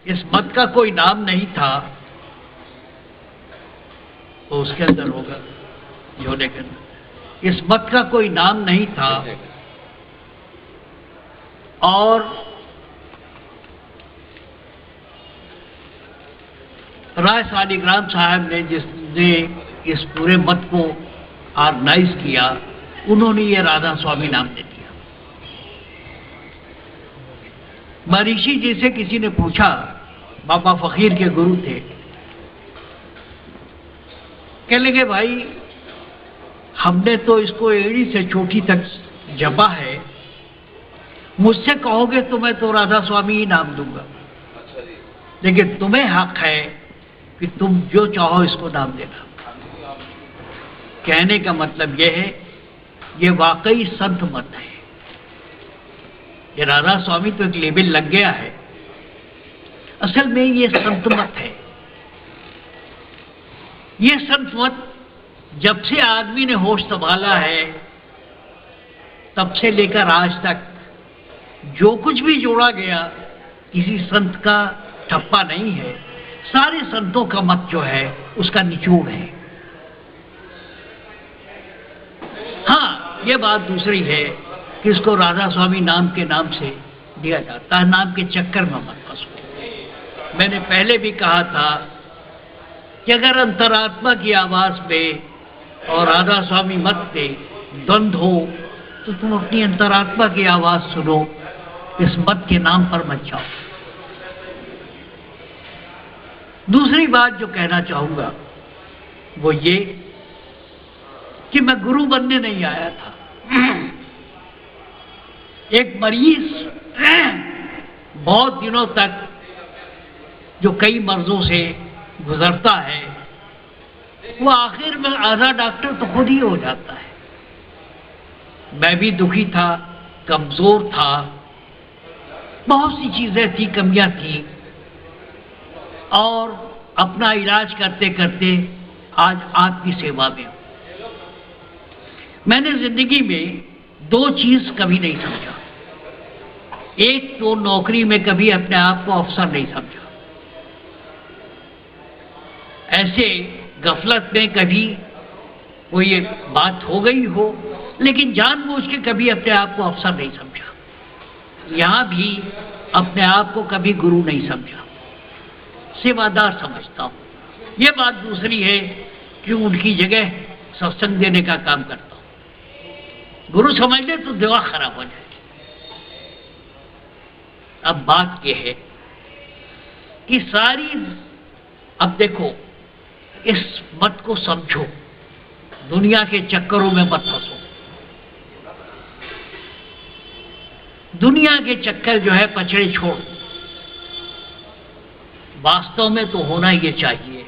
इस मत का कोई नाम नहीं था तो उसके अंदर होगा झोले के अंदर। इस मत का कोई नाम नहीं था और राय सालिग्राम साहब ने जिसने इस पूरे मत को ऑर्गेनाइज किया, उन्होंने ये राधा स्वामी नाम दे दिया। महर्षि जी से किसी ने पूछा, बाबा फकीर के गुरु थे, कह लगे भाई हमने तो इसको एड़ी से चोटी तक जपा है, मुझसे कहोगे तो मैं तो राधा स्वामी ही नाम दूंगा, लेकिन तुम्हें हक है कि तुम जो चाहो इसको नाम देना। कहने का मतलब यह है, ये वाकई संत मत है। ये राधा स्वामी तो एक लेबल लग गया है, असल में ये संत मत है। ये संत मत जब से आदमी ने होश संभाला है तब से लेकर आज तक जो कुछ भी जोड़ा गया किसी संत का ठप्पा नहीं है, सारे संतों का मत जो है उसका निचोड़ है। हाँ, ये बात दूसरी है कि इसको राधा स्वामी नाम के नाम से दिया जाता है, नाम के चक्कर में मत फंसो। मैंने पहले भी कहा था कि अगर अंतरात्मा की आवाज में और राधा स्वामी मत पे द्वंद्व हो तो तुम अपनी अंतरात्मा की आवाज सुनो, इस मत के नाम पर मत जाओ। दूसरी बात जो कहना चाहूंगा वो ये कि मैं गुरु बनने नहीं आया था। एक मरीज बहुत दिनों तक जो कई मर्जों से गुजरता है, वो आखिर में आधा डॉक्टर तो खुद ही हो जाता है। मैं भी दुखी था, कमजोर था, बहुत सी चीजें थी, कमियां थी, और अपना इलाज करते करते आज आपकी सेवा में हूं। मैंने जिंदगी में दो चीज कभी नहीं समझा। एक तो नौकरी में कभी अपने आप को अफसर नहीं समझा, ऐसे गफलत में कभी कोई एक बात हो गई हो, लेकिन जानबूझ के कभी अपने आप को अफसर नहीं समझा। यहां भी अपने आप को कभी गुरु नहीं समझा, सेवादार समझता हूं। यह बात दूसरी है कि उनकी जगह सत्संग देने का काम करता हूं। गुरु समझ ले तो दिमाग खराब हो जाए। अब बात यह है कि अब देखो, इस मत को समझो, दुनिया के चक्करों में मत फंसो। दुनिया के चक्कर जो है पछड़े छोड़। वास्तव में तो होना ये चाहिए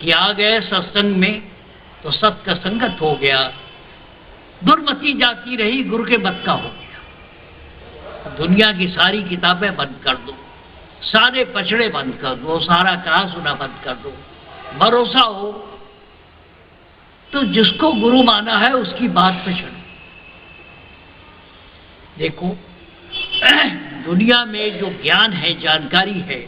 कि आ गए सत्संग में तो सत का संगत हो गया, दुर्मति जाती रही गुरु के मत का हो गया। दुनिया की सारी किताबें बंद कर दो, सारे पछड़े बंद कर दो, सारा कहा सुना बंद कर दो। भरोसा हो तो जिसको गुरु माना है उसकी बात पे चलो। देखो, दुनिया में जो ज्ञान है, जानकारी है,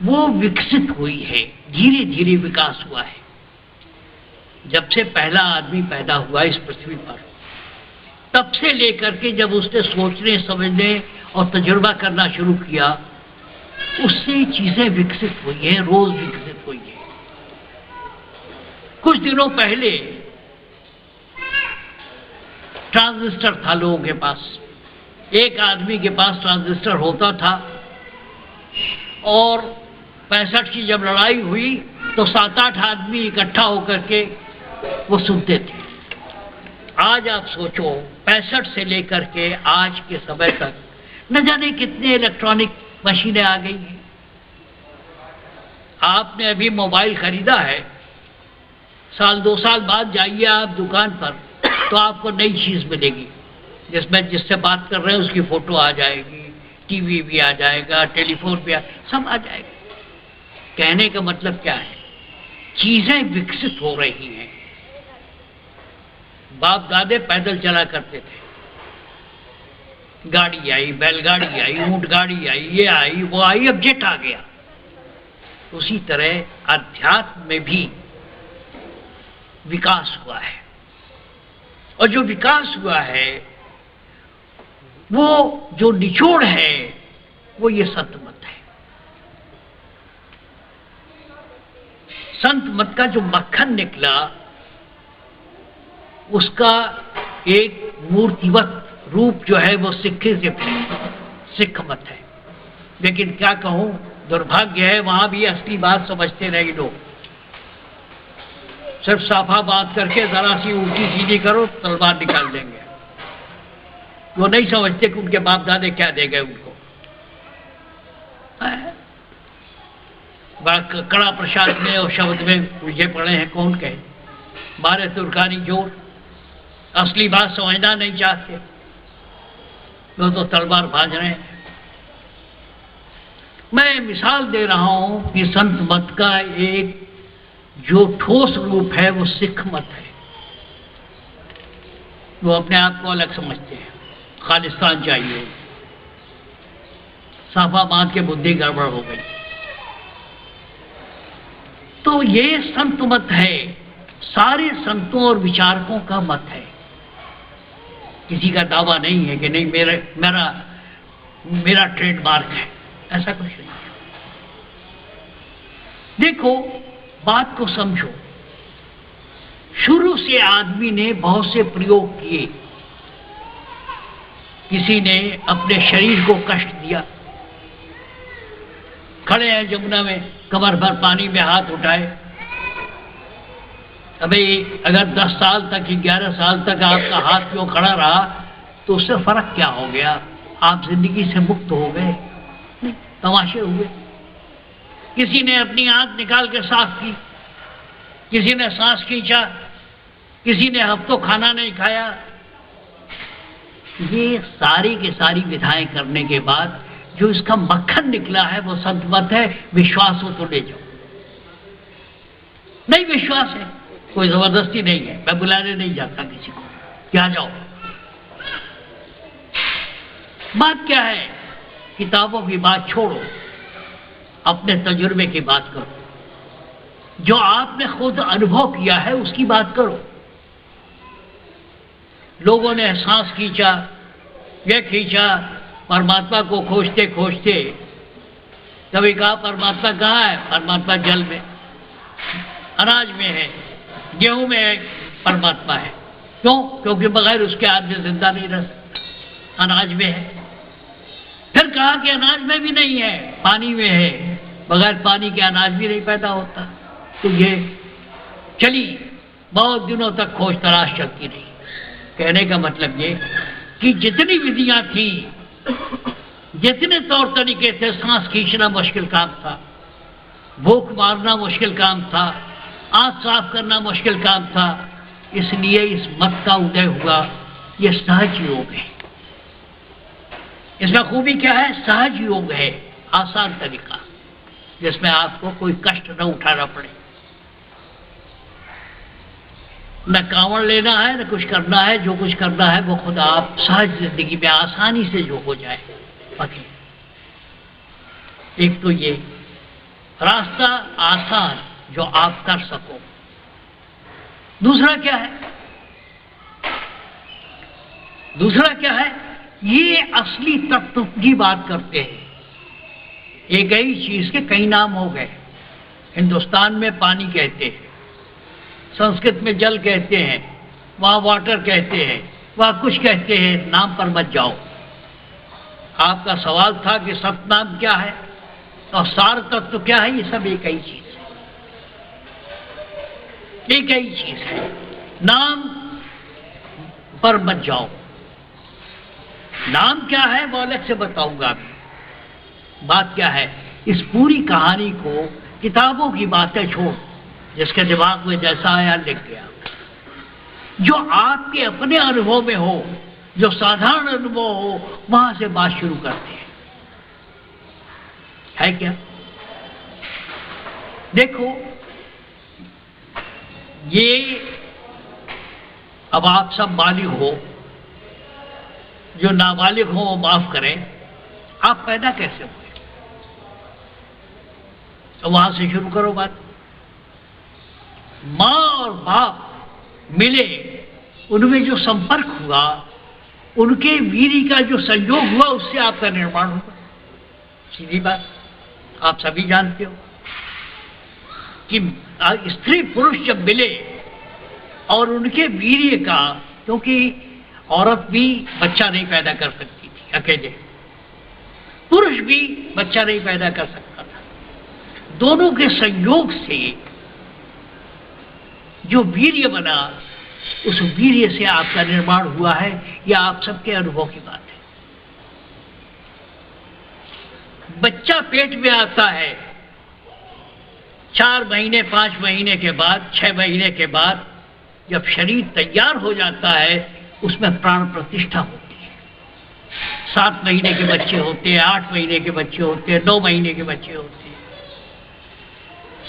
वो विकसित हुई है, धीरे धीरे विकास हुआ है। जब से पहला आदमी पैदा हुआ इस पृथ्वी पर, तब से लेकर के जब उसने सोचने, समझने और तजुर्बा करना शुरू किया, उससे चीजें विकसित हुई हैं, रोज विकसित हुई है। कुछ दिनों पहले ट्रांजिस्टर था लोगों के पास। एक आदमी के पास ट्रांजिस्टर होता था, और 65 की जब लड़ाई हुई तो 7-8 आदमी इकट्ठा होकर के वो सुनते थे। आज आप सोचो, 65 से लेकर के आज के समय तक न जाने कितने इलेक्ट्रॉनिक मशीनें आ गई हैं। आपने अभी मोबाइल खरीदा है, साल 2 साल बाद जाइए आप दुकान पर तो आपको नई चीज मिलेगी, जिसमें जिससे बात कर रहे हैं उसकी फोटो आ जाएगी, टीवी भी आ जाएगा, टेलीफोन भी सब आ जाएगा। कहने का मतलब क्या है, चीजें विकसित हो रही हैं। बाप दादे पैदल चला करते थे, गाड़ी आई, बैलगाड़ी आई, ऊंट गाड़ी आई, ये आई वो आई, अब जेट आ गया। उसी तरह अध्यात्म में भी विकास हुआ है, और जो विकास हुआ है वो जो निचोड़ है वो ये संत मत है। संत मत का जो मक्खन निकला उसका एक मूर्तिवत रूप जो है वो सिक्के से सिख मत है। लेकिन क्या कहूं, दुर्भाग्य है वहां भी असली बात समझते नहीं लोग। सिर्फ साफा बात करके जरा सी उल्टी सीधी करो तलवार निकाल देंगे। वो नहीं समझते कि उनके बाप दादे क्या दे गए उनको। बड़ा कड़ा प्रसाद में और शब्द में उलझे पड़े हैं, कौन कहे। मारे तुर्कानी जोर, असली बात समझना नहीं चाहते तो तलवार भाज रहे हैं। मैं मिसाल दे रहा हूं कि संत मत का एक जो ठोस रूप है वो सिख मत है। वो अपने आप को अलग समझते हैं, खालिस्तान चाहिए। साफा बांध के बुद्धि गड़बड़ हो गई। तो ये संत मत है, सारे संतों और विचारकों का मत है। किसी का दावा नहीं है कि नहीं मेरा ट्रेडमार्क है, ऐसा कुछ नहीं है। देखो, बात को समझो। शुरू से आदमी ने बहुत से प्रयोग किए। किसी ने अपने शरीर को कष्ट दिया। खड़े हैं जमुना में, कमर भर पानी में हाथ उठाए। अबे अगर 10 साल तक 11 साल तक आपका हाथ क्यों खड़ा रहा तो उससे फर्क क्या हो गया? आप जिंदगी से मुक्त हो गए? नहीं, तमाशे हुए। किसी ने अपनी आंख निकाल के साफ की, किसी ने सांस खींचा, किसी ने हफ्तों खाना नहीं खाया। ये सारी की सारी विधाएं करने के बाद जो इसका मक्खन निकला है वो संत मत है। विश्वास हो तो ले जाओ। नहीं विश्वास है, कोई जबरदस्ती नहीं है, मैं बुलाने नहीं जाता किसी को कि आ जाओ। बात क्या है? किताबों की बात छोड़ो, अपने तजुर्बे की बात करो। जो आपने खुद अनुभव किया है उसकी बात करो। लोगों ने सांस खींचा, यह खींचा, परमात्मा को खोजते खोजते कभी कहा परमात्मा कहाँ है? परमात्मा जल में, अनाज में है, गेहूं में है, परमात्मा है। क्यों? क्योंकि बगैर उसके आदमी जिंदा नहीं रह सकता। अनाज में है। फिर कहा कि अनाज में भी नहीं है, पानी में है, बगैर पानी के अनाज भी नहीं पैदा होता। तो ये चली बहुत दिनों तक खोज तलाश चलती रही। कहने का मतलब ये कि जितनी विधियां थी, जितने तौर तरीके थे, सांस खींचना मुश्किल काम था, भूख मारना मुश्किल काम था, आंख साफ करना मुश्किल काम था। इसलिए इस मत का उदय हुआ। ये सहज योग है। इसमें खूबी क्या है? सहज योग है, आसान तरीका, जिसमें आपको कोई कष्ट न उठाना पड़े, न कांवड़ लेना है, न कुछ करना है। जो कुछ करना है वो खुद आप सहज जिंदगी में आसानी से जो हो जाए। बाकी एक तो ये रास्ता आसान जो आप कर सको। दूसरा क्या है? दूसरा क्या है? ये असली तत्व की बात करते हैं। एक ही चीज के कई नाम हो गए। हिंदुस्तान में पानी कहते हैं, संस्कृत में जल कहते हैं, वहां वाटर कहते हैं, वहां कुछ कहते हैं। नाम पर मत जाओ। आपका सवाल था कि सतनाम क्या है और सार तत्व क्या है? ये सब एक ही चीज है, एक ही चीज है। नाम पर मत जाओ। नाम क्या है वो अलग से बताऊंगा अभी। बात क्या है? इस पूरी कहानी को किताबों की बातें छोड़, जिसके दिमाग में जैसा आया लिख गया। जो आपके अपने अनुभव में हो, जो साधारण अनुभव हो, वहां से बात शुरू करते हैं। है क्या? देखो, ये अब आप सब बालिग हो, जो नाबालिग हो वो माफ करें, आप पैदा कैसे हुए? तो वहां से शुरू करो बात। माँ और बाप मिले, उनमें जो संपर्क हुआ, उनके वीर्य का जो संयोग हुआ, उससे आपका निर्माण हुआ। सीधी बात, आप सभी जानते हो कि स्त्री पुरुष जब मिले और उनके वीर्य का, क्योंकि औरत भी बच्चा नहीं पैदा कर सकती थी अकेले, पुरुष भी बच्चा नहीं पैदा कर सकता था, दोनों के संयोग से जो वीर्य बना, उस वीर्य से आपका निर्माण हुआ है। यह आप सबके अनुभव की बात है। बच्चा पेट में आता है 4 महीने, 5 महीने के बाद, 6 महीने के बाद, जब शरीर तैयार हो जाता है, उसमें प्राण प्रतिष्ठा होती है। 7 महीने के बच्चे होते हैं, 8 महीने के बच्चे होते हैं, 9 महीने के बच्चे होते हैं।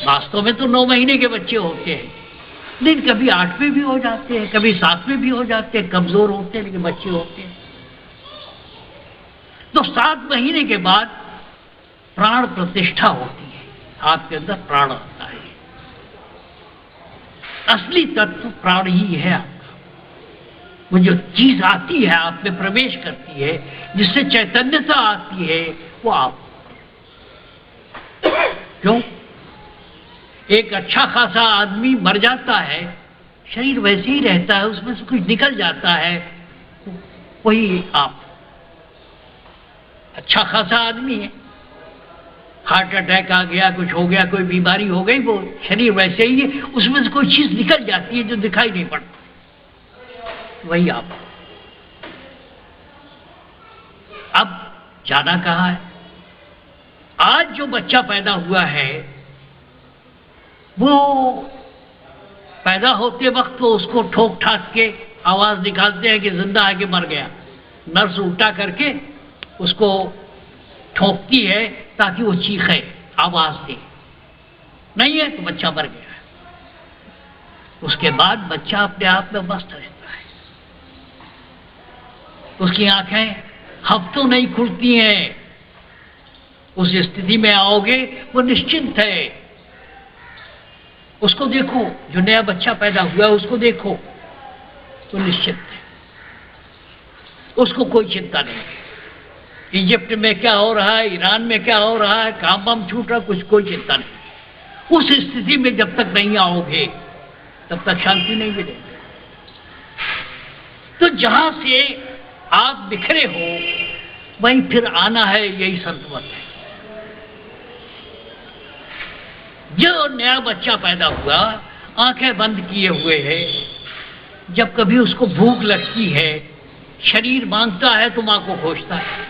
वास्तव में तो 9 महीने के बच्चे होते हैं, लेकिन कभी 8 में भी हो जाते हैं, कभी 7 में भी हो जाते हैं, कमजोर होते हैं लेकिन बच्चे होते हैं। तो 7 महीने के बाद प्राण प्रतिष्ठा होती है, आपके अंदर प्राण आता है। असली तत्व प्राण ही है आपका। वो जो चीज आती है, आप में प्रवेश करती है, जिससे चैतन्यता आती है, वो आप। क्यों? एक अच्छा खासा आदमी मर जाता है, शरीर वैसे ही रहता है, उसमें से कुछ निकल जाता है, वही आप। अच्छा खासा आदमी है, हार्ट अटैक आ गया, कुछ हो गया, कोई बीमारी हो गई, वो शरीर वैसे ही है, उसमें से कोई चीज निकल जाती है जो दिखाई नहीं पड़ती, वही आप। अब जाना कहाँ है? आज जो बच्चा पैदा हुआ है, वो पैदा होते वक्त तो उसको ठोक ठाक के आवाज निकालते हैं कि जिंदा है कि मर गया। नर्स उल्टा करके उसको ठोकती है ताकि वो चीखे, आवाज दे। नहीं है तो बच्चा मर गया। उसके बाद बच्चा अपने आप में मस्त रहता है, उसकी आंखें हफ्तों नहीं खुलती हैं। उस स्थिति में आओगे, वो निश्चिंत है। उसको देखो, जो नया बच्चा पैदा हुआ है उसको देखो, तो निश्चित है, उसको कोई चिंता नहीं है। इजिप्ट में क्या हो रहा है, ईरान में क्या हो रहा है, काम बम छूट रहा, कुछ कोई चिंता नहीं। उस स्थिति में जब तक नहीं आओगे, तब तक शांति नहीं मिलेगी। तो जहां से आप बिखरे हो, वहीं फिर आना है, यही संतमत है। जो नया बच्चा पैदा हुआ, आंखें बंद किए हुए है, जब कभी उसको भूख लगती है, शरीर मांगता है तो मां को खोजता है,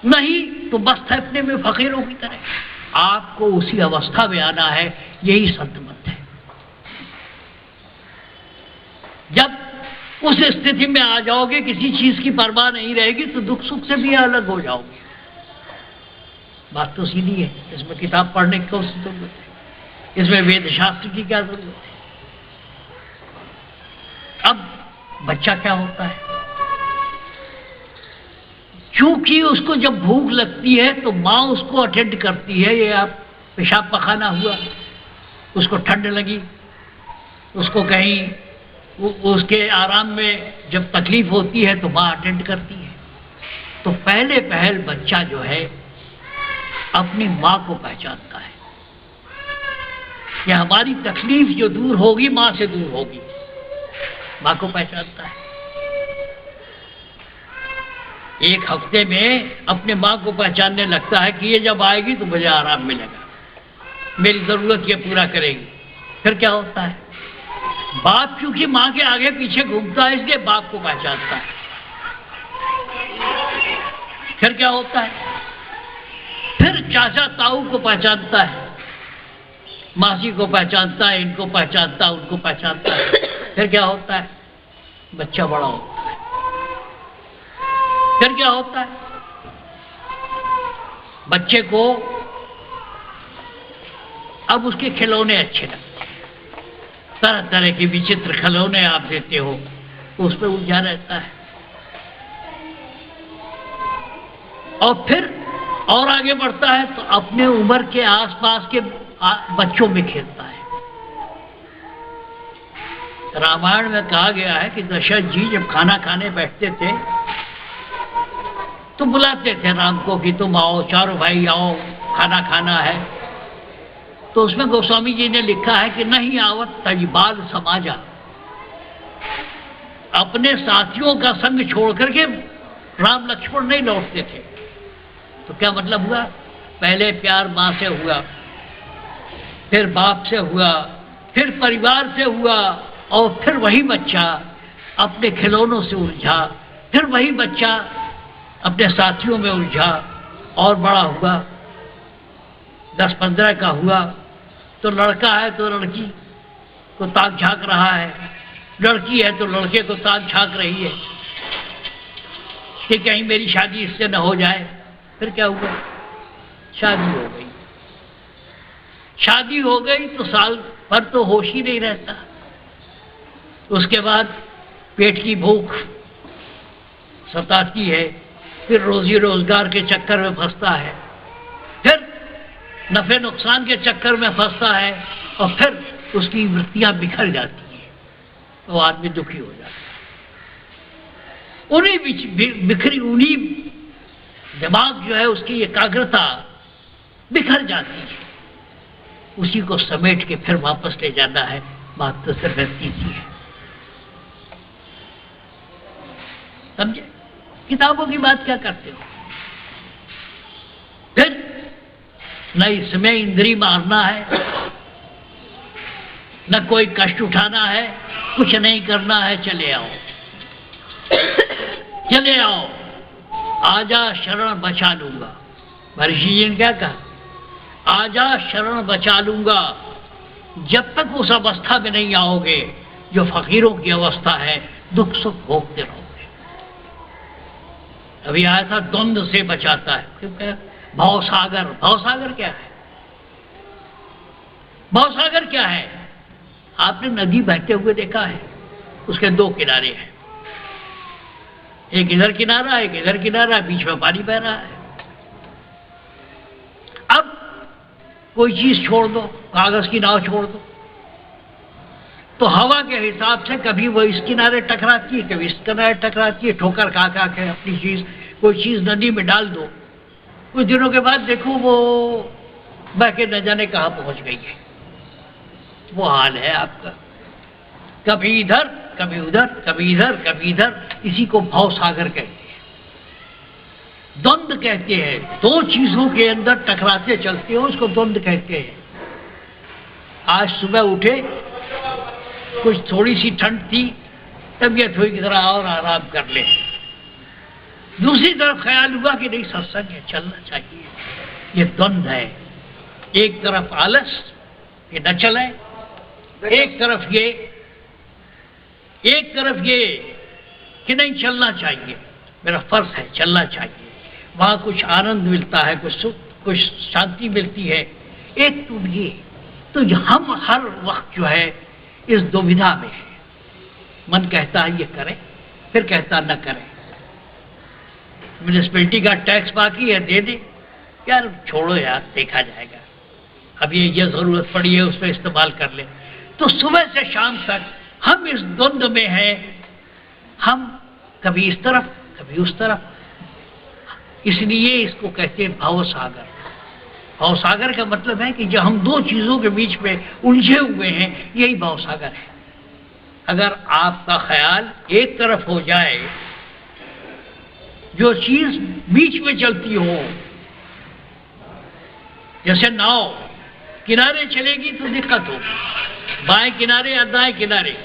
नहीं तो मस्त है अपने में फकीरों की तरह। आपको उसी अवस्था में आना है, यही संतमत है। जब उस स्थिति में आ जाओगे, किसी चीज की परवाह नहीं रहेगी, तो दुख सुख से भी अलग हो जाओगे। बात तो सीधी है, इसमें किताब पढ़ने की कौन सी जरूरत है, इसमें वेद शास्त्र की क्या जरूरत है। अब बच्चा क्या होता है, क्योंकि उसको जब भूख लगती है तो माँ उसको अटेंड करती है। ये आप पेशाब पखाना हुआ, उसको ठंड लगी, उसको कहीं उसके आराम में जब तकलीफ होती है तो माँ अटेंड करती है। तो पहले पहल बच्चा जो है अपनी माँ को पहचानता है कि हमारी तकलीफ जो दूर होगी, माँ से दूर होगी, माँ को पहचानता है। एक हफ्ते में अपने माँ को पहचानने लगता है कि ये जब आएगी तो मुझे आराम मिलेगा, मेरी जरूरत ये पूरा करेगी। फिर क्या होता है, बाप क्योंकि माँ के आगे पीछे घूमता है, इसलिए बाप को पहचानता है। फिर क्या होता है, फिर चाचा ताऊ को पहचानता है, मासी को पहचानता है, इनको पहचानता है, उनको पहचानता है। फिर क्या होता है, बच्चा बड़ा होता है। फिर क्या होता है, बच्चे को अब उसके खिलौने अच्छे लगते हैं, तरह तरह के विचित्र खिलौने आप देते हो, उस पर उलझा रहता है। और फिर और आगे बढ़ता है तो अपने उम्र के आसपास के बच्चों में खेलता है। रामायण में कहा गया है कि दशरथ जी जब खाना खाने बैठते थे तो बुलाते थे राम को कि तुम आओ, चारों भाई आओ, खाना खाना है। तो उसमें गोस्वामी जी ने लिखा है कि नहीं आवत तजबाल समाजा, अपने साथियों का संग छोड़ करके राम लक्ष्मण नहीं लौटते थे। तो क्या मतलब हुआ? पहले प्यार माँ से हुआ, फिर बाप से हुआ, फिर परिवार से हुआ, और फिर वही बच्चा अपने खिलौनों से उलझा, फिर वही बच्चा अपने साथियों में उलझा और बड़ा हुआ, 10-15 का हुआ तो लड़का है तो लड़की को ताक झांक रहा है, लड़की है तो लड़के को ताक झांक रही है कि कहीं मेरी शादी इससे न हो जाए। फिर क्या हुआ? शादी हो गई। शादी हो गई तो साल भर तो होश ही नहीं रहता। उसके बाद पेट की भूख सताती है, फिर रोजी रोजगार के चक्कर में फंसता है, फिर नफे नुकसान के चक्कर में फंसता है, और फिर उसकी वृत्तियां बिखर जाती हैं, तो आदमी दुखी हो जाता है। उन्हीं बिखरी उन्हीं दिमाग जो है उसकी एकाग्रता बिखर जाती है, उसी को समेट के फिर वापस ले जाना है। बात तो सिर्फ इतनी सी है, समझे? किताबों की बात क्या करते हो? फिर न इसमें इंद्री मारना है, न कोई कष्ट उठाना है, कुछ नहीं करना है। चले आओ, चले आओ, आजा शरण बचा लूंगा। महर्षि जी ने क्या कहा? आजा शरण बचा लूंगा। जब तक उस अवस्था में नहीं आओगे जो फकीरों की अवस्था है, दुख सुख भोगते रहोगे। अभी आया था द्वंद्व से बचाता है, क्योंकि भवसागर। भवसागर क्या है? भवसागर क्या है? आपने नदी बहते हुए देखा है, उसके दो किनारे हैं, एक इधर किनारा, एक इधर किनारा, बीच में पानी बह रहा है। अब कोई चीज छोड़ दो, कागज की नाव छोड़ दो, तो हवा के हिसाब से कभी वो इस किनारे टकराती है, कभी इस किनारे टकराती है, ठोकर खा खा के अपनी चीज, कोई चीज नदी में डाल दो, कुछ दिनों के बाद देखो वो बह के न जाने कहां पहुंच गई है। वो हाल है आपका, कभी इधर कभी उधर, कभी इधर कभी इधर। इसी को भवसागर कहते हैं, द्वंद्व कहते हैं। दो चीजों के अंदर टकराते चलते हो, उसको द्वंद्व कहते हैं। आज सुबह उठे, कुछ थोड़ी सी ठंड थी, तबीयत हुई कि जरा और आराम कर ले। दूसरी तरफ ख्याल हुआ कि नहीं, सत्संग है, चलना चाहिए। ये द्वंद्व है। एक तरफ आलस कि न चले, एक तरफ ये कि नहीं चलना चाहिए, मेरा फर्ज है, चलना चाहिए। वहां कुछ आनंद मिलता है, कुछ सुख, कुछ शांति मिलती है। एक तो ये, तो हम हर वक्त जो है इस दुविधा में है। मन कहता है ये करें, फिर कहता न करें। म्युनिसिपैलिटी का टैक्स बाकी है, दे दे, यार छोड़ो यार, देखा जाएगा, अब ये जरूरत पड़ी है, उस पर इस्तेमाल कर ले। तो सुबह से शाम तक हम इस द्वंद्व में हैं, हम कभी इस तरफ कभी उस तरफ। इसलिए इसको कहते हैं भवसागर। भवसागर का मतलब है कि जब हम दो चीजों के बीच में उलझे हुए हैं, यही भवसागर है। अगर आपका ख्याल एक तरफ हो जाए, जो चीज बीच में चलती हो, जैसे नाव किनारे चलेगी तो दिक्कत होगी, बाएं किनारे या दाएं किनारे।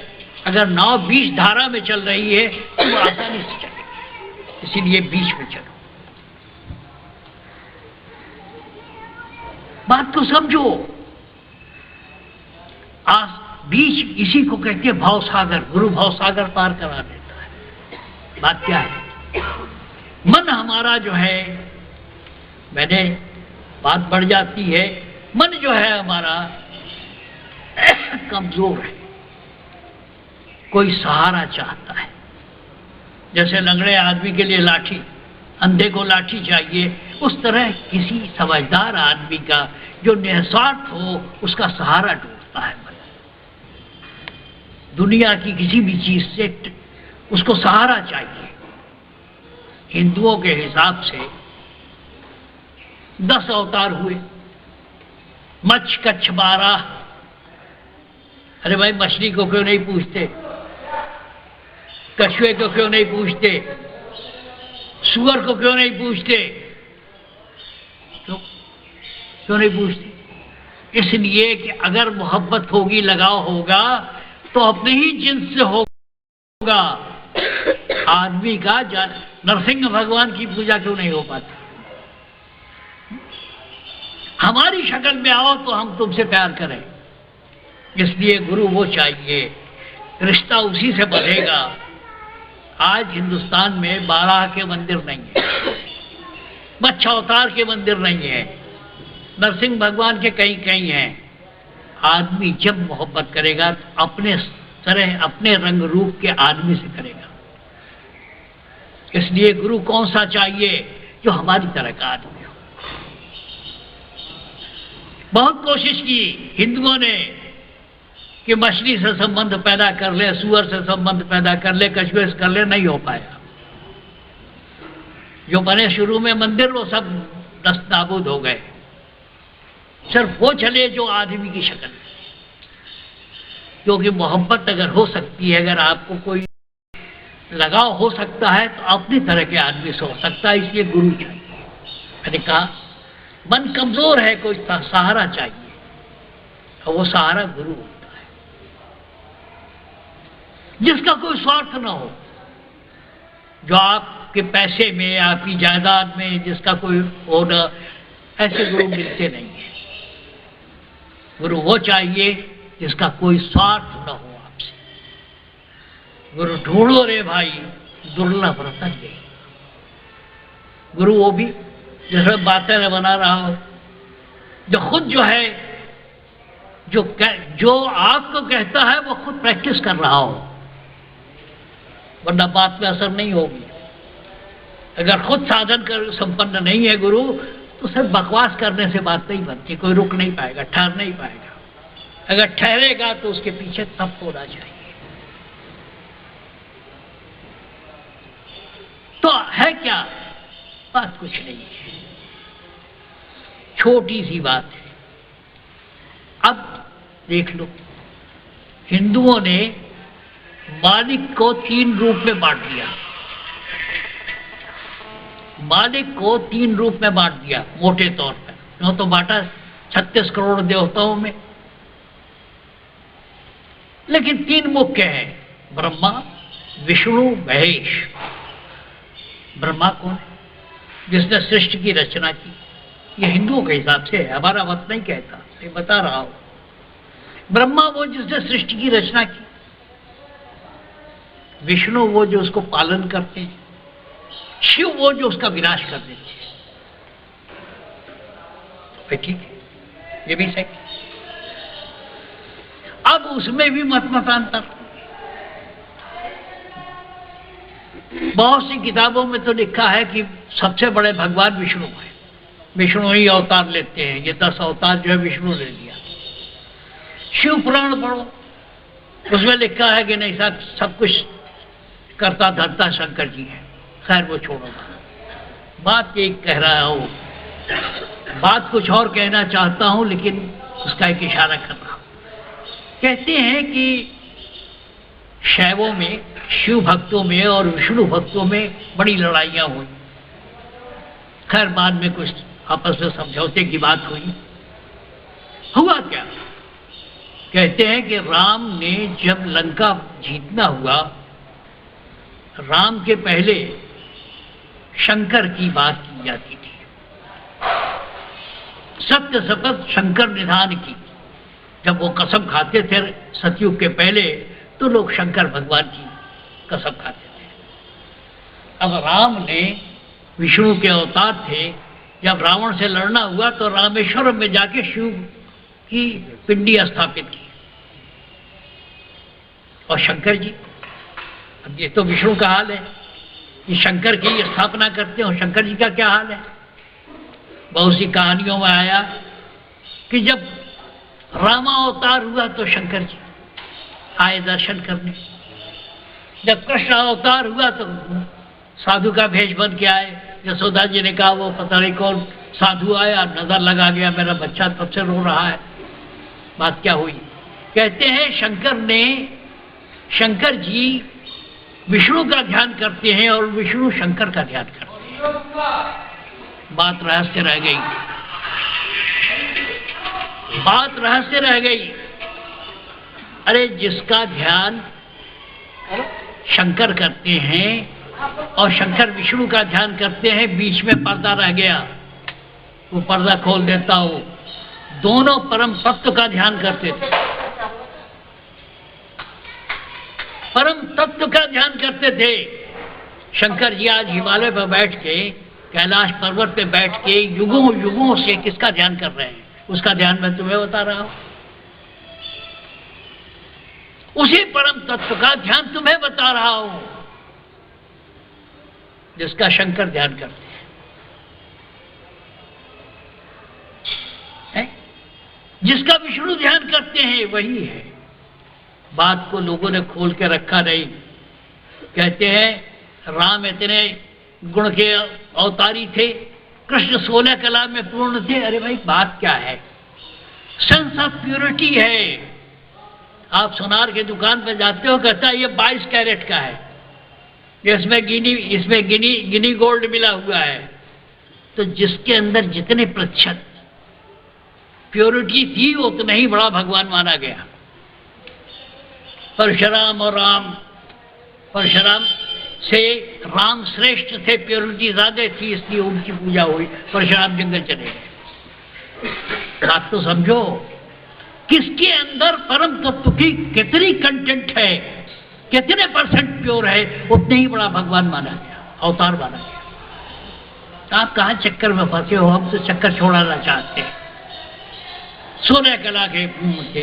अगर नाव बीच धारा में चल रही है तो आसानी से चलेगी, इसीलिए बीच में चलो। बात को समझो। बीच इसी को कहते हैं भवसागर। गुरु भवसागर पार करा देता है। बात क्या है? मन हमारा जो है, मैंने बात बढ़ जाती है, मन जो है हमारा कमजोर है। कोई सहारा चाहता है। जैसे लंगड़े आदमी के लिए लाठी, अंधे को लाठी चाहिए, उस तरह किसी समझदार आदमी का जो निस्वार्थ हो उसका सहारा ढूंढता है। दुनिया की किसी भी चीज से उसको सहारा चाहिए। हिंदुओं के हिसाब से 10 अवतार हुए, मच्छ कच्छ 12। अरे भाई, मछली को क्यों नहीं पूछते? कछुए को क्यों नहीं पूछते? सुअर को क्यों नहीं पूछते? क्यों नहीं पूछते? इसलिए कि अगर मोहब्बत होगी, लगाव होगा, तो अपने ही जिन्स से होगा। आदमी का नरसिंह भगवान की पूजा क्यों नहीं हो पाती? हमारी शक्ल में आओ तो हम तुमसे प्यार करें। इसलिए गुरु वो चाहिए, रिश्ता उसी से बढ़ेगा। आज हिंदुस्तान में 12 के मंदिर नहीं है, मच्छ अवतार के मंदिर नहीं है, नरसिंह भगवान के कहीं कहीं हैं। आदमी जब मोहब्बत करेगा तो अपने तरह, अपने रंग रूप के आदमी से करेगा। इसलिए गुरु कौन सा चाहिए? जो हमारी तरह का आदमी हो। बहुत कोशिश की हिंदुओं ने कि मछली से संबंध पैदा कर ले, सुअर से संबंध पैदा कर ले, कछुए से कर ले, नहीं हो पाया। जो बने शुरू में मंदिर वो सब नस्त-नाबूद हो गए। सिर्फ वो चले जो आदमी की शक्ल में। क्योंकि मोहब्बत अगर हो सकती है, अगर आपको कोई लगाव हो सकता है, तो अपनी तरह के आदमी से हो सकता है। इसलिए गुरु चाहिए। मैंने कहा मन कमजोर है, कोई सहारा चाहिए, और वो सहारा गुरु होता है, जिसका कोई स्वार्थ ना हो, जो आपके पैसे में, आपकी जायदाद में जिसका कोई ओनर, ऐसे गुरु मिलते नहीं है। गुरु वो चाहिए जिसका कोई स्वार्थ न हो आपसे। गुरु ढूंढो रे भाई, दुर्लभ रतन ये। गुरु वो भी जैसे बातें न बना रहा हो, जो खुद जो है, जो आपको कहता है वो खुद प्रैक्टिस कर रहा हो, वरना बात में असर नहीं होगी। अगर खुद साधन कर संपन्न नहीं है गुरु, तो सिर्फ बकवास करने से बात नहीं बनती। कोई रुक नहीं पाएगा, ठहर नहीं पाएगा। अगर ठहरेगा तो उसके पीछे तप होना चाहिए। तो है क्या? बात कुछ नहीं है, छोटी सी बात है। अब देख लो, हिंदुओं ने मालिक को 3 रूप में बांट दिया। मालिक को 3 रूप में बांट दिया मोटे तौर पर। क्यों तो बांटा 36 करोड़ देवताओं में, लेकिन 3 मुख्य हैं, ब्रह्मा, विष्णु, महेश। ब्रह्मा कौन है? जिसने सृष्टि की रचना की। यह हिंदुओं के हिसाब से है, हमारा मत नहीं कहता, मैं बता रहा हूं। ब्रह्मा वो जिसने सृष्टि की रचना की, विष्णु वो जो उसको पालन करते हैं, शिव वो जो उसका विनाश कर देते हैं। ठीक है, ये भी सही। अब उसमें भी मतांतर। बहुत सी किताबों में तो लिखा है कि सबसे बड़े भगवान विष्णु हैं, विष्णु ही अवतार लेते हैं। ये 10 अवतार जो है विष्णु ले लिया। शिव पुराण पढ़ो, उसमें लिखा है कि नहीं साहब, सब कुछ करता धरता शंकर जी है। खैर वो छोड़ो, बात ये कह रहा हूं, बात कुछ और कहना चाहता हूं, लेकिन उसका एक इशारा कर रहा हूं। कहते हैं कि शैवों में, शिव भक्तों में और विष्णु भक्तों में बड़ी लड़ाइयां हुई। खैर बाद में कुछ आपस में समझौते की बात हुई। हुआ क्या? कहते हैं कि राम ने जब लंका जीतना हुआ, राम के पहले शंकर की बात की जाती थी, सत्य शपथ शंकर निधान की। जब वो कसम खाते थे सतयुग के पहले, तो लोग शंकर भगवान की कसम खाते थे। अब राम ने, विष्णु के अवतार थे, जब रावण से लड़ना हुआ तो रामेश्वरम में जाके शिव की पिंडी स्थापित की। और शंकर जी, अब ये तो विष्णु का हाल है, ये शंकर की स्थापना करते हो, शंकर जी का क्या हाल है। बहुत सी कहानियों में आया कि जब रामा अवतार हुआ तो शंकर जी आए दर्शन करने, जब कृष्ण अवतार हुआ तो साधु का भेष बन के आए। यशोदा जी ने कहा वो पता नहीं कौन साधु आया, नजर लगा गया, मेरा बच्चा तब से रो रहा है। बात क्या हुई? कहते हैं शंकर जी विष्णु का ध्यान करते हैं और विष्णु शंकर का ध्यान करते हैं। बात रहस्य रह गई, बात रहस्य रह गई। अरे जिसका ध्यान शंकर करते हैं और शंकर विष्णु का ध्यान करते हैं, बीच में पर्दा रह गया, वो पर्दा खोल देता हो। दोनों परम तत्व का ध्यान करते थे, परम तत्व का ध्यान करते थे। शंकर जी आज हिमालय पर बैठ के, कैलाश पर्वत पे बैठ के युगों युगों से किसका ध्यान कर रहे हैं, उसका ध्यान मैं तुम्हें बता रहा हूं। उसी परम तत्व का ध्यान तुम्हें बता रहा हूं जिसका शंकर ध्यान करते हैं, जिसका विष्णु ध्यान करते हैं, वही है। बात को लोगों ने खोल के रखा नहीं। कहते हैं राम इतने गुण के अवतारी थे, कृष्ण 16 कला में पूर्ण थे। अरे भाई बात क्या है? सेंस ऑफ प्योरिटी है। आप सोनार की दुकान पर जाते हो, कहता है ये 22 कैरेट का है, इसमें गिनी गोल्ड मिला हुआ है। तो जिसके अंदर जितने प्रतिशत प्योरिटी थी उतना ही बड़ा भगवान माना गया। परशुराम और राम, परशुराम से राम श्रेष्ठ थे, प्योरिटी ज्यादा थी, इसलिए उनकी पूजा हुई। परशुराम जंगल चले गए। बात तो समझो, किसके अंदर परम तत्व की कितनी कंटेंट है, कितने % प्योर है, उतने ही बड़ा भगवान माना गया, अवतार माना गया। आप कहां चक्कर में फंसे हो? हम तो चक्कर छोड़ाना चाहते हैं। 16 कला के पूर्ण थे,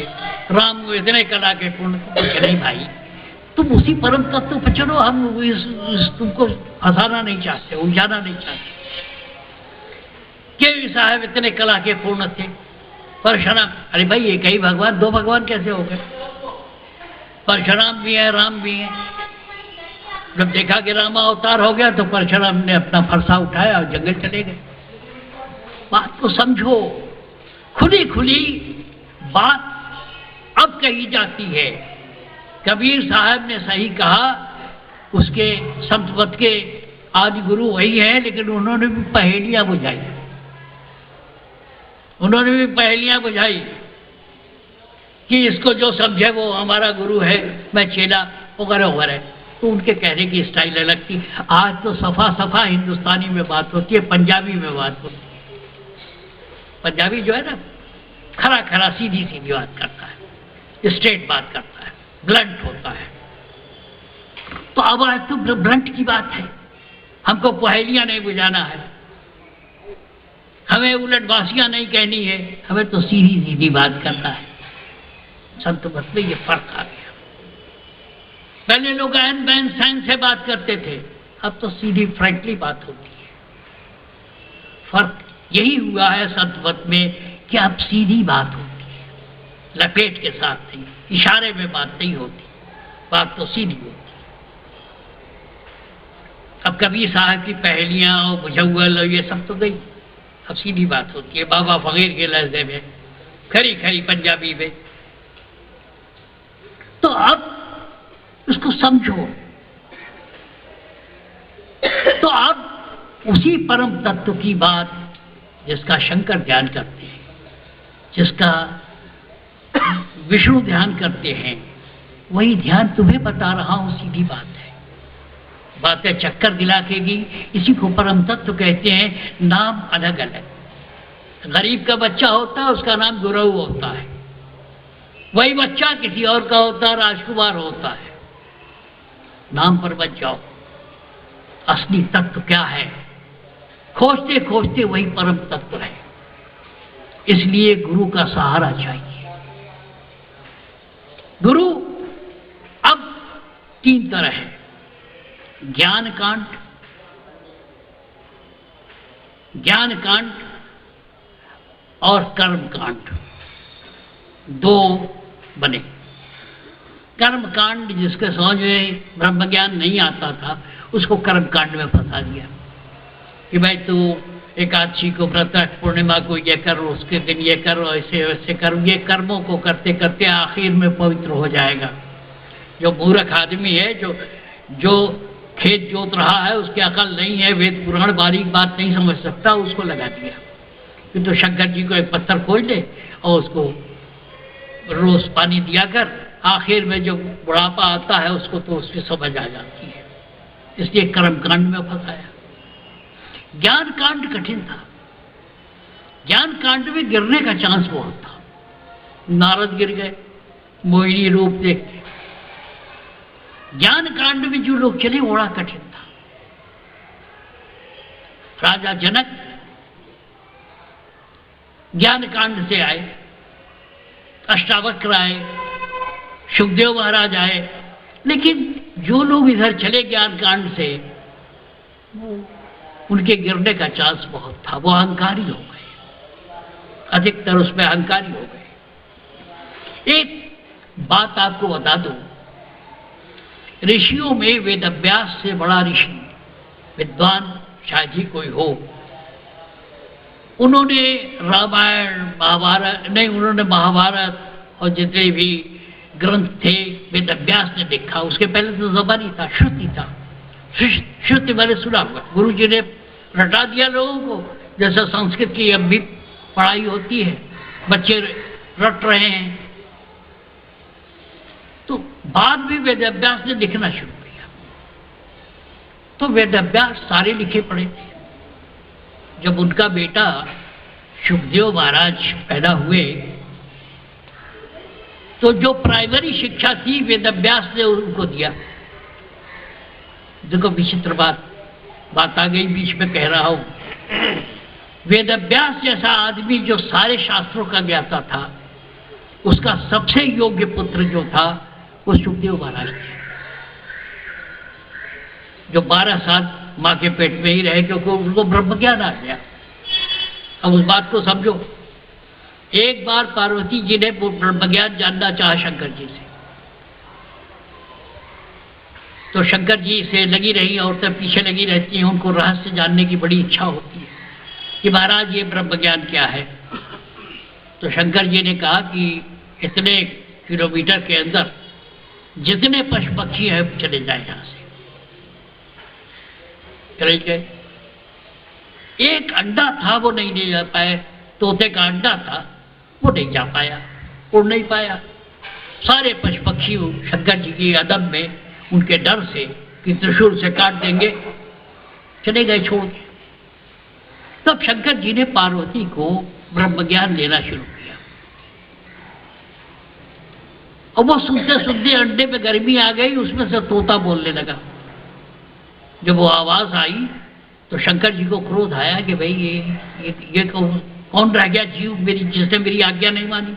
राम इतने कला के पूर्ण थे। नहीं भाई, तुम उसी परम तत्व पर चलो। हम तुमको फंसाना नहीं चाहते, उलझाना नहीं चाहते। केवी साहब इतने कला के पूर्ण थे, परशुराम, अरे भाई एक ही भगवान, 2 भगवान कैसे हो गए? परशुराम भी है, राम भी है। जब देखा कि रामा अवतार हो गया तो परशुराम ने अपना फरसा उठाया और जंगल चले गए। बात को समझो, खुली खुली बात अब कही जाती है। कबीर साहब ने सही कहा, उसके संत के आदि गुरु वही है, लेकिन उन्होंने भी पहेलियां बुझाई, उन्होंने भी पहेलियां बुझाई कि इसको जो समझे वो हमारा गुरु है, मैं चेला वगैरह वगैरह। तो उनके कहने की स्टाइल अलग थी। आज तो सफा सफा हिंदुस्तानी में बात होती है, पंजाबी में बात होती है। पंजाबी जो है ना, खरा खरा सीधी सीधी बात करता है, स्ट्रेट बात करता है, ब्लंट होता है। तो अब आज तो ब्लंट की बात है। हमको पहेलियां नहीं बुझाना है, हमें उलटबासियां नहीं कहनी है, हमें तो सीधी सीधी बात करना है। संत मत में ये फर्क आ गया। पहले लोग एन बैन सैन से बात करते थे, अब तो सीधी फ्रैंकली बात होती है। फर्क यही हुआ है संत मत में कि अब सीधी बात होती है, लपेट के साथ नहीं, इशारे में बात नहीं होती, बात तो सीधी होती है। अब कबीर साहब की पहेलियां और बुझौल और ये सब तो गई, अब सीधी बात होती है। बाबा फकीर के लहजे में, खरी खरी पंजाबी में। तो अब उसको समझो। तो अब उसी परम तत्व की बात जिसका शंकर ध्यान करते हैं, जिसका विष्णु ध्यान करते हैं, वही ध्यान तुम्हें बता रहा हूं। सीधी बात है, बातें चक्कर दिला केगी। इसी को परम तत्व कहते हैं। नाम अलग अलग। गरीब का बच्चा होता है, उसका नाम गुरु होता है। वही बच्चा किसी और का होता है, राजकुमार होता है। नाम पर बच जाओ, असली तत्व क्या है खोजते खोजते वही परम तत्व है। इसलिए गुरु का सहारा चाहिए। गुरु अब तीन तरह है, ज्ञान कांड और कर्म कांड, दो बने। कर्म कांड जिसके समझ में ब्रह्म ज्ञान नहीं आता था उसको कर्म कांड में फंसा दिया कि भाई तू एकादशी को व्रत रख, पूर्णिमा को ये कर, उसके दिन ये कर, ऐसे वैसे कर। ये कर्मों को करते करते आखिर में पवित्र हो जाएगा। जो मूर्ख आदमी है, जो खेत जोत रहा है, उसकी अकल नहीं है, वेद पुराण बारीक बात नहीं समझ सकता, उसको लगा दिया कि तो शंकर जी को एक पत्थर खोज दे और उसको रोज पानी दिया कर, आखिर में जो बुढ़ापा आता है उसको तो उसकी समझ आ जाती है। इसलिए कर्म कांड में फंसाया। ज्ञान कांड कठिन था। ज्ञान कांड में गिरने का चांस बहुत था। नारद गिर गए मोहिनी रूप देख के। ज्ञान कांड में जो लोग चले बड़ा कठिन था। राजा जनक ज्ञान कांड से आए, अष्टावक्र आए, सुखदेव महाराज आए, लेकिन जो लोग इधर चले ज्ञान कांड से उनके गिरने का चांस बहुत था। वो अहंकारी हो गए, अधिकतर उसमें अहंकारी हो गए। एक बात आपको बता दूं, ऋषियों में वेद अभ्यास से बड़ा ऋषि विद्वान शायद ही कोई हो। उन्होंने रामायण महाभारत नहीं, उन्होंने महाभारत और जितने भी ग्रंथ थे वेद अभ्यास ने देखा। उसके पहले तो जबानी था, श्रुति था। श्रुति मैंने सुना हुआ, गुरु जी ने रटा दिया लोगों को, जैसा संस्कृत की अब भी पढ़ाई होती है, बच्चे रट रहे हैं। तो बाद में वेद अभ्यास ने लिखना शुरू किया, तो वेद अभ्यास सारे लिखे पड़े थे। जब उनका बेटा सुखदेव महाराज पैदा हुए तो जो प्राइमरी शिक्षा थी वेद अभ्यास ने उनको दिया। देखो विचित्र बात आ गई, बीच में कह रहा हूं। वेद अभ्यास जैसा आदमी जो सारे शास्त्रों का ज्ञाता था, उसका सबसे योग्य पुत्र जो था वो सुखदेव महाराज थे, जो 12 साल मां के पेट में ही रहे क्योंकि उनको ब्रह्म ज्ञान आ गया। अब उस बात को समझो। एक बार पार्वती जी ने ब्रह्म ज्ञान जानना चाहा शंकर जी से, तो शंकर जी से लगी रही, औरतें पीछे लगी रहती हैं, उनको रहस्य जानने की बड़ी इच्छा होती है कि महाराज ये ब्रह्म ज्ञान क्या है। तो शंकर जी ने कहा कि इतने किलोमीटर के अंदर जितने पशु पक्षी है चले जाए, यहां से चले गए। एक अंडा था वो नहीं ले जा पाए, तोते का अंडा था वो नहीं जा पाया, उड़ नहीं पाया। सारे पशु पक्षी शंकर जी की अदब में, उनके डर से कि त्रिशूल से काट देंगे, चले गए छोड़ के। तब शंकर जी ने पार्वती को ब्रह्म ज्ञान देना शुरू किया। और वो सुनते सुनते अंडे में गर्मी आ गई, उसमें से तोता बोलने लगा। जब वो आवाज आई तो शंकर जी को क्रोध आया कि भाई ये कौन रह गया जीव जिसने मेरी आज्ञा नहीं मानी।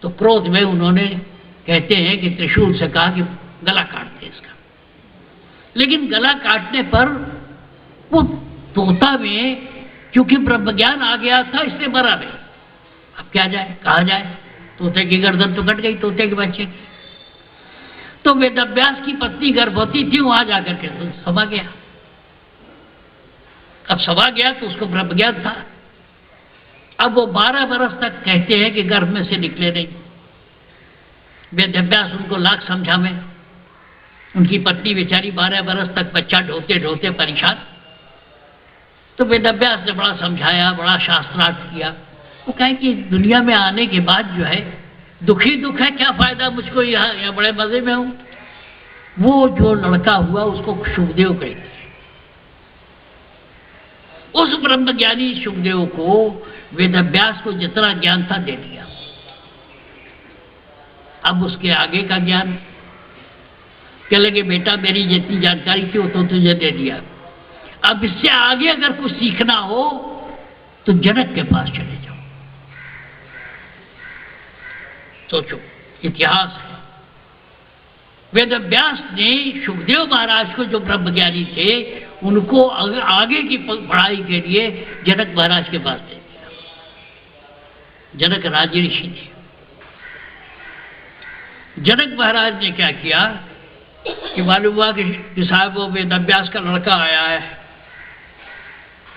तो क्रोध में उन्होंने, कहते हैं कि त्रिशूल से कहा कि गला काट दे इसका। लेकिन गला काटने पर वो तोता में क्योंकि ब्रह्म ज्ञान आ गया था इसलिए मरा नहीं। अब क्या जाए, कहा जाए, तोते की गर्दन तो कट गई, तोते के बच्चे की। तो वेद अभ्यास की पत्नी गर्भवती थी, वहां जाकर के तो समा गया। अब समा गया तो उसको ब्रह्म ज्ञान था। अब वो 12 बरस तक कहते हैं कि गर्भ में से निकले नहीं। वेद अभ्यास उनको लाख समझावे, उनकी पत्नी बेचारी 12 बरस तक बच्चा ढोते ढोते परेशान। तो वेद अभ्यास ने बड़ा समझाया, बड़ा शास्त्रार्थ किया। वो कहे कि दुनिया में आने के बाद जो है दुखी दुख है, क्या फायदा मुझको, यहाँ बड़े मजे में हूं। वो जो लड़का हुआ उसको सुखदेव कहते हैं। उस ब्रह्मज्ञानी सुखदेव को वेद अभ्यास को जितना ज्ञान था दे दिया। अब उसके आगे का ज्ञान क्या लगे, बेटा मेरी जितनी जानकारी थी वो तो तुझे दे दिया, अब इससे आगे अगर कुछ सीखना हो तो जनक के पास चले जाओ। सोचो, इतिहास है। वेदव्यास ने सुखदेव महाराज को, जो ब्रह्मज्ञानी थे, उनको आगे की पढ़ाई के लिए जनक महाराज के पास दे दिया। जनक राज ऋषि थे। जनक महाराज ने क्या किया कि मालूम हुआ कि साहब वो वेदव्यास का लड़का आया है,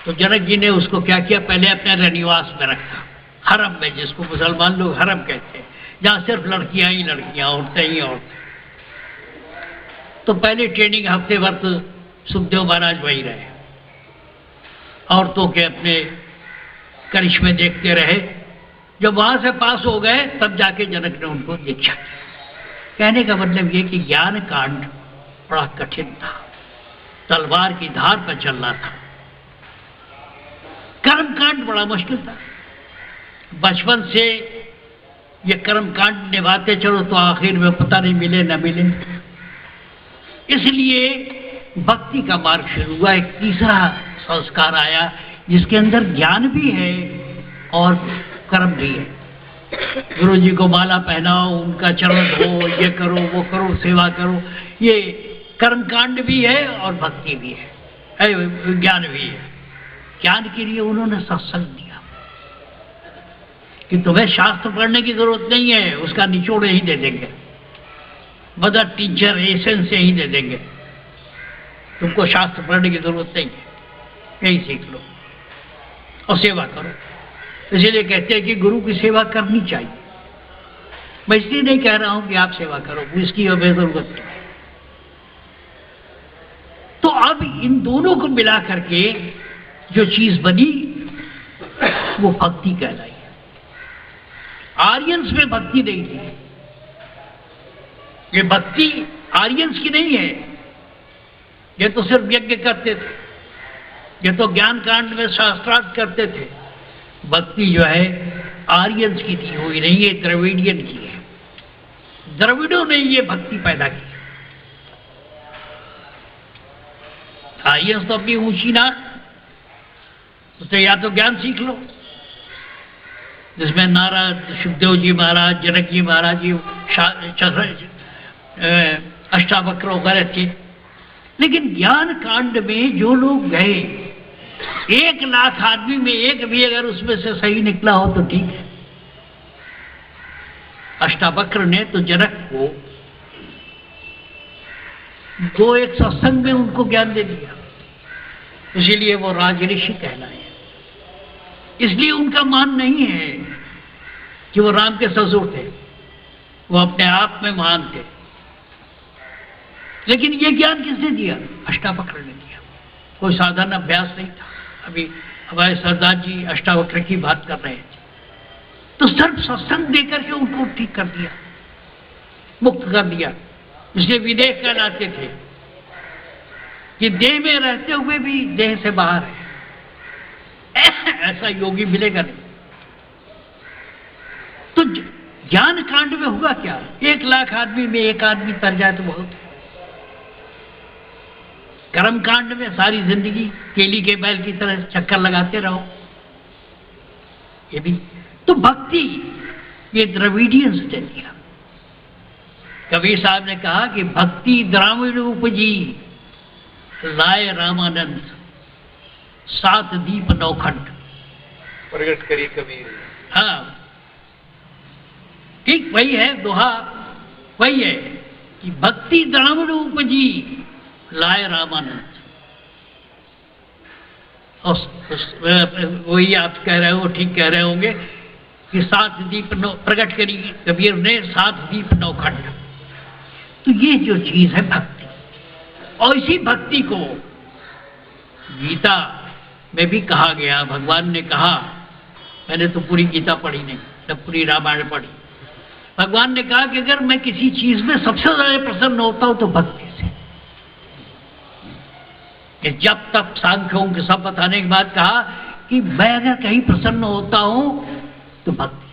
तो जनक जी ने उसको क्या किया, पहले अपने रनिवास में रखा, हरम में, जिसको मुसलमान लोग हरम कहते हैं, जहाँ सिर्फ लड़कियां ही लड़कियां, औरतें ही औरतें। तो पहले ट्रेनिंग हफ्ते भर तो सुखदेव महाराज वही रहे, औरतों के अपने करिश्मे देखते रहे। जब वहां से पास हो गए तब जाके जनक ने उनको दीक्षा दी। कहने का मतलब ये कि ज्ञान कांड बड़ा कठिन था, तलवार की धार पर चलना था। कर्म कांड बड़ा मुश्किल था। बचपन से ये कर्म कांड निभाते चलो तो आखिर में पता नहीं मिले न मिले। इसलिए भक्ति का मार्ग शुरू हुआ। एक तीसरा संस्कार आया जिसके अंदर ज्ञान भी है और कर्म भी है। गुरु जी को माला पहनाओ, उनका चरण धो, ये करो वो करो, सेवा करो, ये कर्म कांड भी है और भक्ति भी है, ज्ञान भी है। ज्ञान के लिए उन्होंने सत्संग दिया कि तुम्हें शास्त्र पढ़ने की जरूरत नहीं है, उसका निचोड़ ही दे देंगे, मदर टीचर एसेंस से ही दे देंगे, तुमको शास्त्र पढ़ने की जरूरत नहीं है, यही सीख लो और सेवा करो। इसीलिए कहते हैं कि गुरु की सेवा करनी चाहिए। मैं इसलिए नहीं कह रहा हूं कि आप सेवा करो, इसकी हमें जरूरत नहीं है। तो अब इन दोनों को मिला करके जो चीज बनी वो भक्ति कहलाई। आर्यंस में भक्ति नहीं थी। ये भक्ति आर्यंस की नहीं है। ये तो सिर्फ यज्ञ करते थे, ये तो ज्ञान कांड में शास्त्रार्थ करते थे। भक्ति जो है आर्यंस की थी, हुई नहीं, ये द्रविडियन की है। द्रविड़ों ने ये भक्ति पैदा की। आर्यंस तो अपनी ऊंची ना, उससे या तो ज्ञान सीख लो, जिसमें नारद, सुखदेव जी महाराज, जनक जी महाराज जी, अष्टावक्र वगैरह थे। लेकिन ज्ञान कांड में जो लोग गए, 1,00,000 आदमी में एक भी अगर उसमें से सही निकला हो तो ठीक है। अष्टावक्र ने तो जनक को दो एक सत्संग में उनको ज्ञान दे दिया, इसीलिए वो राज ऋषि कहलाए। इसलिए उनका मान नहीं है कि वो राम के ससुर थे, वो अपने आप में महान थे। लेकिन ये ज्ञान किसने दिया? अष्टावक्र ने दिया। कोई साधन अभ्यास नहीं था। अभी हमारे सरदार जी अष्टावक्र की बात कर रहे थे, तो सिर्फ सत्संग देकर के उनको ठीक कर दिया, मुक्त कर दिया। इसलिए विदेह कहलाते थे कि देह में रहते हुए भी देह से बाहर है। ऐसा योगी मिलेगा नहीं। तो ज्ञान कांड में हुआ क्या? 1,00,000 आदमी में एक आदमी तर जाए तो बहुत है। कर्म कांड में सारी जिंदगी केली के बैल की तरह चक्कर लगाते रहो, ये भी तो भक्ति, ये द्रविडियंस ने दिया। कबीर साहब ने कहा कि भक्ति द्राविड़ उपजी, लाए रामानंद, 7 दीप 9 खंड प्रकट करी कबीर। हाँ ठीक वही है, दोहा वही है कि भक्ति द्राविड़ उपजी, लाए रामानंद। और वही आप कह रहे हो, ठीक कह रहे होंगे कि 7 दीप 9 प्रकट करी कबीर ने, 7 दीप 9 खंड। तो ये जो चीज है भक्ति, और इसी भक्ति को गीता में भी कहा गया। भगवान ने कहा, मैंने तो पूरी गीता पढ़ी नहीं, तब पूरी रामायण पढ़ी। भगवान ने कहा कि अगर मैं किसी चीज में सबसे ज्यादा प्रसन्न होता हूं तो भक्ति से। कि जब तक सांख्यों के सब बताने के बाद कहा कि मैं अगर कहीं प्रसन्न होता हूं तो भक्ति